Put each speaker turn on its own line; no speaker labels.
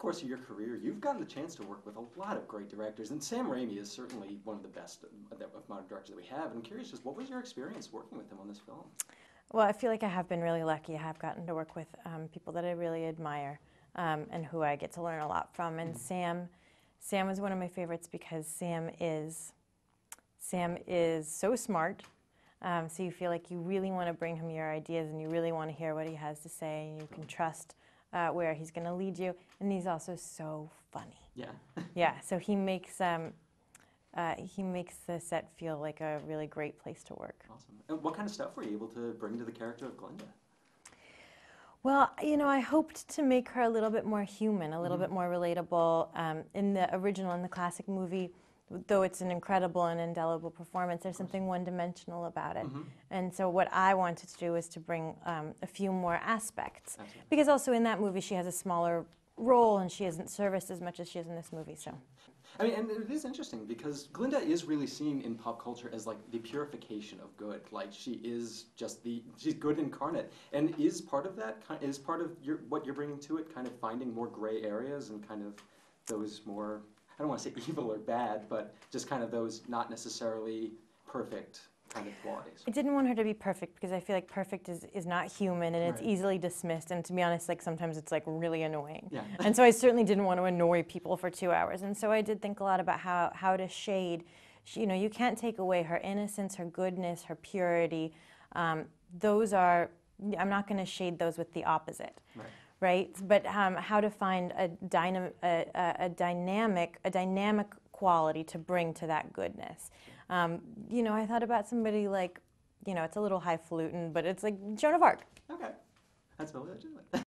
course of your career, you've gotten the chance to work with a lot of great directors, and Sam Raimi is certainly one of the best of modern directors that we have. And I'm curious, just what was your experience working with him on this film?
Well, I feel like I have been really lucky. I have gotten to work with people that I really admire and who I get to learn a lot from. And Sam is one of my favorites because Sam is so smart. So you feel like you really want to bring him your ideas and you really want to hear what he has to say, and you can trust where he's going to lead you. And he's also so funny.
Yeah.
Yeah. So he makes the set feel like a really great place to work.
Awesome. And what kind of stuff were you able to bring to the character of Glinda?
Well, you know, I hoped to make her a little bit more human, a little bit more relatable. In the original, in the classic movie, though it's an incredible and indelible performance, there's something one-dimensional about it. And so what I wanted to do was to bring a few more aspects.
Absolutely.
Because also in that movie she has a smaller role and she isn't serviced as much as she is in this movie. So,
I mean, and it is interesting because Glinda is really seen in pop culture as like the purification of good. Like she is just she's good incarnate, and is part of that is part of what you're bringing to it, kind of finding more gray areas and kind of those more, I don't want to say evil or bad, but just kind of those not necessarily perfect kind of qualities.
I didn't want her to be perfect because I feel like perfect is not human and it's easily dismissed, and to be honest, like sometimes it's like really annoying.
Yeah.
And so I certainly didn't want to annoy people for 2 hours, and so I did think a lot about how to shade. You know, you can't take away her innocence, her goodness, her purity. Those are, I'm not going to shade those with the opposite. Right? But how to find a dynamic quality to bring to that goodness. You know, I thought about somebody like, you know, it's a little highfalutin, but it's like Joan of Arc.
Okay. That's totally legitimate.